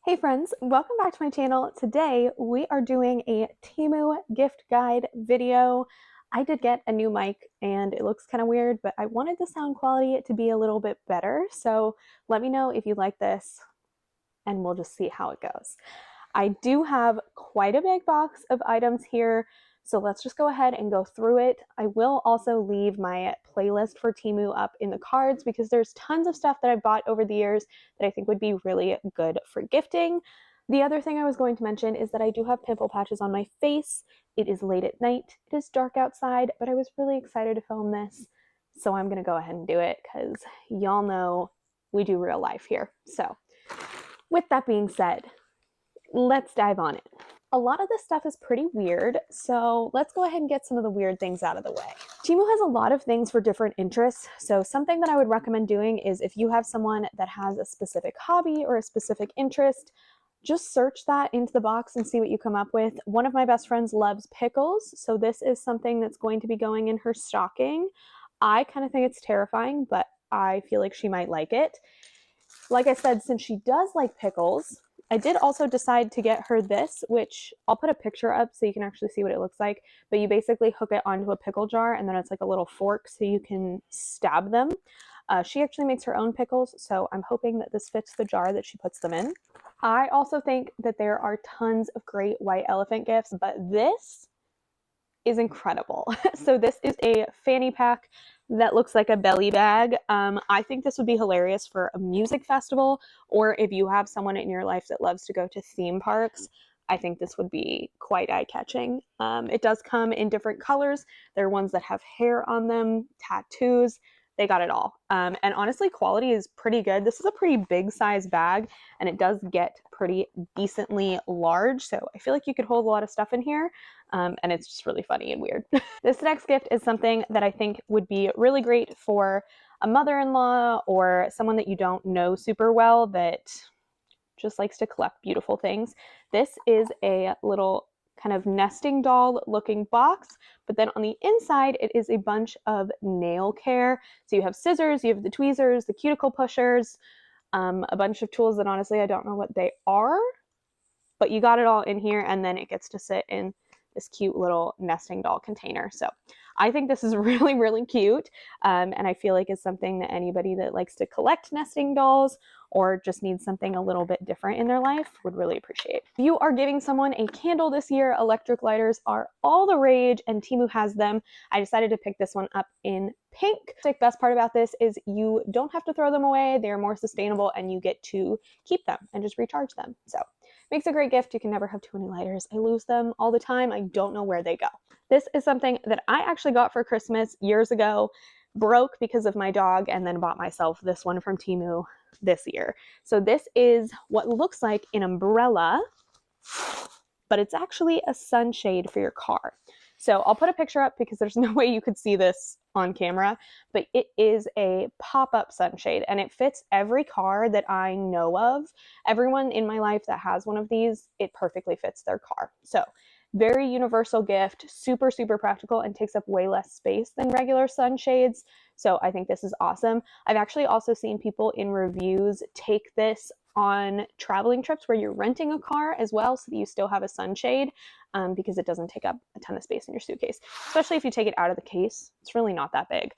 Hey friends, welcome back to my channel. Today we are doing a Temu gift guide video. I did get a new mic and it looks kind of weird, but I wanted the sound quality to be a little bit better. So let me know if you like this and we'll just see how it goes. I do have quite a big box of items here, so let's just go ahead and go through it. I will also leave my playlist for Temu up in the cards because there's tons of stuff that I've bought over the years that I think would be really good for gifting. The other thing I was going to mention is that I do have pimple patches on my face. It is late at night, it is dark outside, but I was really excited to film this, so I'm gonna go ahead and do it because y'all know we do real life here. So with that being said, let's dive on it. A lot of this stuff is pretty weird, so let's go ahead and get some of the weird things out of the way. Temu has a lot of things for different interests, so something that I would recommend doing is if you have someone that has a specific hobby or a specific interest, just search that into the box and see what you come up with. One of my best friends loves pickles, so this is something that's going to be going in her stocking. I kind of think it's terrifying, but I feel like she might like it. Like I said, since she does like pickles, I did also decide to get her this, which I'll put a picture up so you can actually see what it looks like. But you basically hook it onto a pickle jar and then it's like a little fork so you can stab them. She actually makes her own pickles, so I'm hoping that this fits the jar that she puts them in. I also think that there are tons of great white elephant gifts, but this is incredible. So this is a fanny pack that looks like a belly bag. I think this would be hilarious for a music festival, or if you have someone in your life that loves to go to theme parks. I think this would be quite eye-catching. It does come in different colors. There are ones that have hair on them, tattoos. They got it all. And honestly, quality is pretty good. This is a pretty big size bag, and it does get pretty decently large. So I feel like you could hold a lot of stuff in here. And it's just really funny and weird. This next gift is something that I think would be really great for a mother-in-law or someone that you don't know super well that just likes to collect beautiful things. This is a little kind of nesting doll looking box, but then on the inside it is a bunch of nail care. So you have scissors, you have the tweezers, the cuticle pushers, a bunch of tools that honestly I don't know what they are, but you got it all in here, and then it gets to sit in this cute little nesting doll container. So I think this is really, really cute. And I feel like it's something that anybody that likes to collect nesting dolls or just needs something a little bit different in their life would really appreciate. If you are giving someone a candle this year, electric lighters are all the rage and Temu has them. I decided to pick this one up in pink. The best part about this is you don't have to throw them away. They're more sustainable and you get to keep them and just recharge them. So makes a great gift. You can never have too many lighters. I lose them all the time. I don't know where they go. This is something that I actually got for Christmas years ago, broke because of my dog, and then bought myself this one from Temu this year. So this is what looks like an umbrella, but it's actually a sunshade for your car. So I'll put a picture up because there's no way you could see this on camera, but it is a pop-up sunshade and it fits every car that I know of. Everyone in my life that has one of these, it perfectly fits their car. So very universal gift, super, super practical, and takes up way less space than regular sunshades. So I think this is awesome. I've actually also seen people in reviews take this on traveling trips where you're renting a car as well, so that you still have a sunshade, because it doesn't take up a ton of space in your suitcase, especially if you take it out of the case. It's really not that big.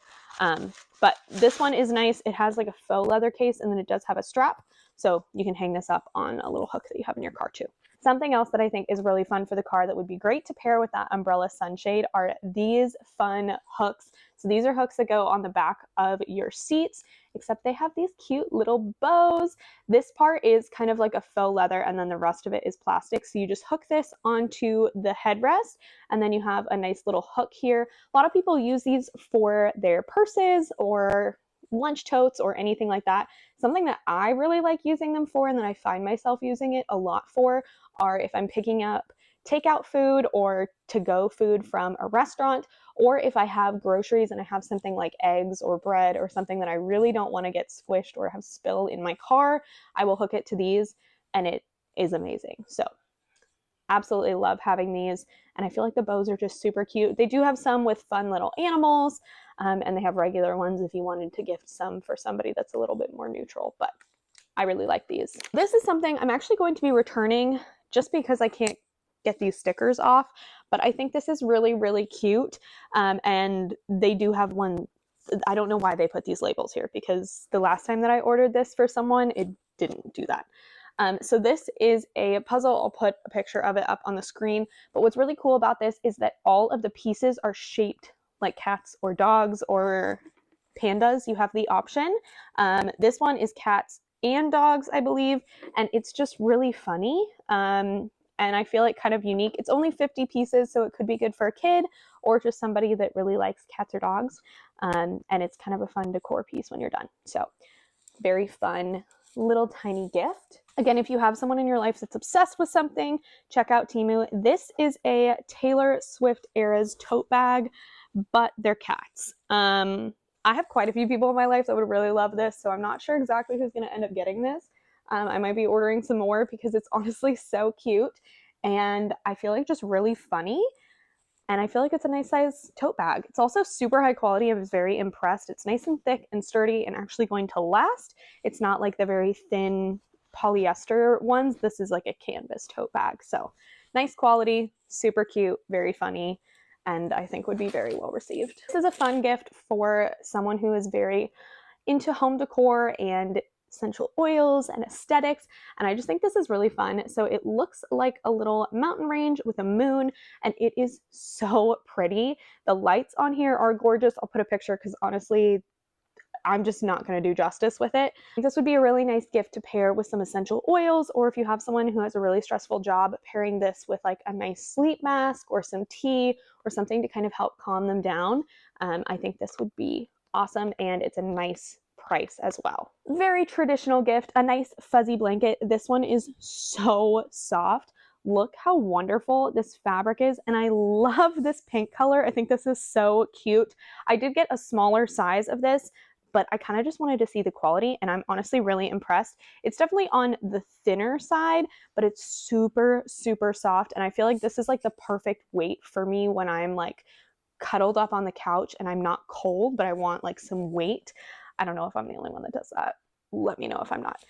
But this one is nice. It has like a faux leather case, and then it does have a strap, so you can hang this up on a little hook that you have in your car too. Something else that I think is really fun for the car that would be great to pair with that umbrella sunshade are these fun hooks. So these are hooks that go on the back of your seats, except they have these cute little bows. This part is kind of like a faux leather, and then the rest of it is plastic. So you just hook this onto the headrest, and then you have a nice little hook here. A lot of people use these for their purses or lunch totes or anything like that. Something that I really like using them for, and that I find myself using it a lot for, are if I'm picking up takeout food or to-go food from a restaurant, or if I have groceries and I have something like eggs or bread or something that I really don't want to get squished or have spill in my car, I will hook it to these, and it is amazing. So absolutely love having these, and I feel like the bows are just super cute. They do have some with fun little animals, and they have regular ones if you wanted to gift some for somebody that's a little bit more neutral, but I really like these. This is something I'm actually going to be returning just because I can't get these stickers off, but I think this is really, really cute. And they do have one. I don't know why they put these labels here, because the last time that I ordered this for someone, it didn't do that. So this is a puzzle. I'll put a picture of it up on the screen. But what's really cool about this is that all of the pieces are shaped like cats or dogs or pandas. You have the option. This one is cats and dogs, I believe, and it's just really funny. And I feel like kind of unique. It's only 50 pieces, so it could be good for a kid or just somebody that really likes cats or dogs. And it's kind of a fun decor piece when you're done. So very fun little tiny gift. Again, if you have someone in your life that's obsessed with something, check out Temu. This is a Taylor Swift Eras tote bag, but they're cats. I have quite a few people in my life that would really love this, so I'm not sure exactly who's going to end up getting this. I might be ordering some more because it's honestly so cute, and I feel like just really funny, and I feel like it's a nice size tote bag. It's also super high quality. I was very impressed. It's nice and thick and sturdy and actually going to last. It's not like the very thin polyester ones. This is like a canvas tote bag, so nice quality, super cute, very funny, and I think would be very well received. This is a fun gift for someone who is very into home decor and essential oils and aesthetics, and I just think this is really fun. So it looks like a little mountain range with a moon, and it is so pretty. The lights on here are gorgeous. I'll put a picture because honestly, I'm just not going to do justice with it. I think this would be a really nice gift to pair with some essential oils, or if you have someone who has a really stressful job, pairing this with like a nice sleep mask or some tea or something to kind of help calm them down. I think this would be awesome, and it's a nice price as well. Very traditional gift, a nice fuzzy blanket. This one is so soft. Look how wonderful this fabric is, and I love this pink color. I think this is so cute. I did get a smaller size of this, but I kind of just wanted to see the quality, and I'm honestly really impressed. It's definitely on the thinner side, but it's super, super soft, and I feel like this is like the perfect weight for me when I'm like cuddled up on the couch and I'm not cold, but I want like some weight. I don't know if I'm the only one that does that. Let me know if I'm not.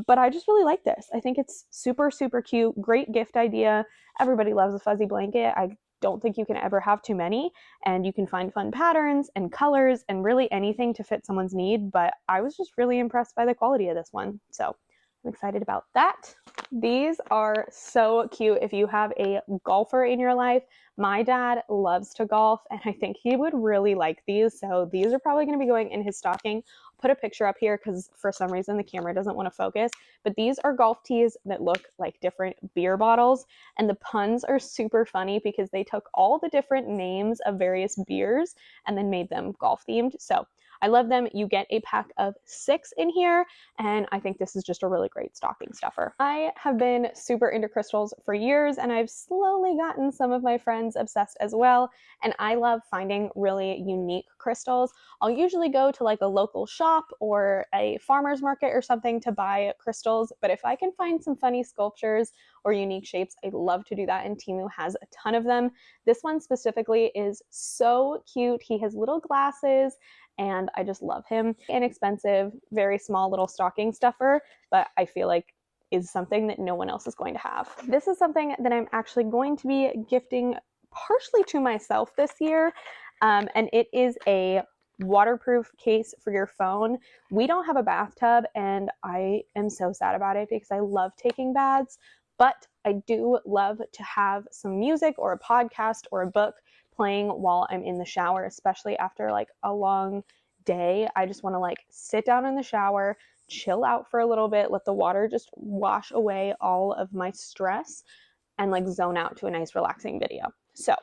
But I just really like this. I think it's super, super cute. Great gift idea. Everybody loves a fuzzy blanket. I don't think you can ever have too many, and you can find fun patterns and colors and really anything to fit someone's need. But I was just really impressed by the quality of this one. So I'm excited about that. These are so cute if you have a golfer in your life. My dad loves to golf, and I think he would really like these. So these are probably going to be going in his stocking. I'll put a picture up here because for some reason the camera doesn't want to focus. But these are golf tees that look like different beer bottles. And the puns are super funny because they took all the different names of various beers and then made them golf themed. So I love them. You get a pack of 6 in here, and I think this is just a really great stocking stuffer. I have been super into crystals for years, and I've slowly gotten some of my friends obsessed as well, and I love finding really unique crystals. I'll usually go to like a local shop or a farmer's market or something to buy crystals, but if I can find some funny sculptures or unique shapes, I love to do that, and Temu has a ton of them. This one specifically is so cute. He has little glasses, and I just love him. Inexpensive, very small little stocking stuffer, but I feel like is something that no one else is going to have. This is something that I'm actually going to be gifting partially to myself this year, and it is a waterproof case for your phone. We don't have a bathtub, and I am so sad about it because I love taking baths, but I do love to have some music or a podcast or a book playing while I'm in the shower, especially after like a long day. I just want to like sit down in the shower, chill out for a little bit, let the water just wash away all of my stress, and like zone out to a nice relaxing video. So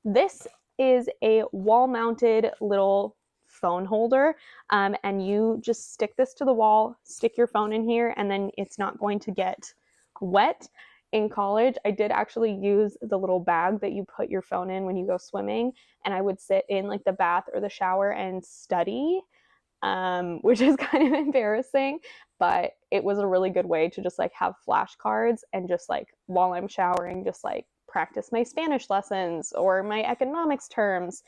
this is a wall mounted little phone holder, and you just stick this to the wall, stick your phone in here, and then it's not going to get wet. In college, I did actually use the little bag that you put your phone in when you go swimming, and I would sit in like the bath or the shower and study, which is kind of embarrassing, but it was a really good way to just like have flashcards and just like while I'm showering, just like practice my Spanish lessons or my economics terms.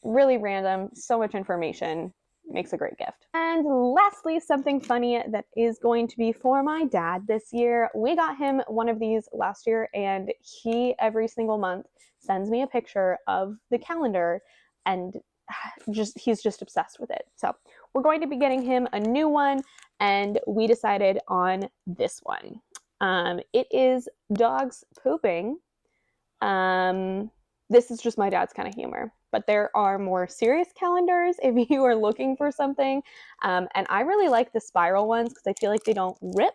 Really random, so much information, makes a great gift. And lastly, something funny that is going to be for my dad this year. We got him one of these last year, and he every single month sends me a picture of the calendar, and he's just obsessed with it. So we're going to be getting him a new one, and we decided on this one. It is dogs pooping. This is just my dad's kind of humor, but there are more serious calendars if you are looking for something. And I really like the spiral ones because I feel like they don't rip,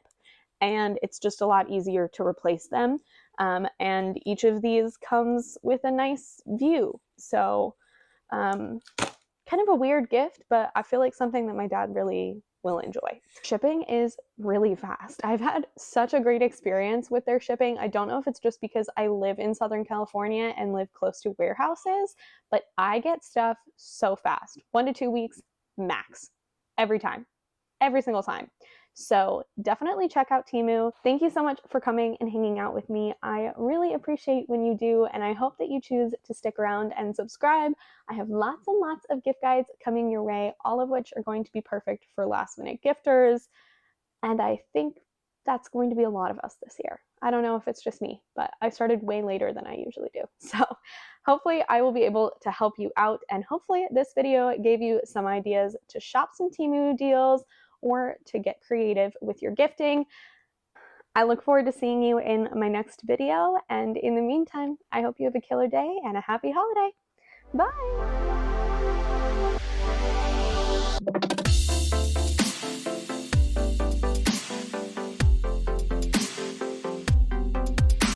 and it's just a lot easier to replace them. And each of these comes with a nice view. So kind of a weird gift, but I feel like something that my dad really will enjoy. Shipping is really fast. I've had such a great experience with their shipping. I don't know if it's just because I live in Southern California and live close to warehouses, but I get stuff so fast. 1 to 2 weeks max. Every time. Every single time. So definitely check out Temu. Thank you so much for coming and hanging out with me. I really appreciate when you do, and I hope that you choose to stick around and subscribe. I have lots and lots of gift guides coming your way, all of which are going to be perfect for last minute gifters. And I think that's going to be a lot of us this year. I don't know if it's just me, but I started way later than I usually do. So hopefully I will be able to help you out, and hopefully this video gave you some ideas to shop some Temu deals or to get creative with your gifting. I look forward to seeing you in my next video, and in the meantime, I hope you have a killer day and a happy holiday. Bye!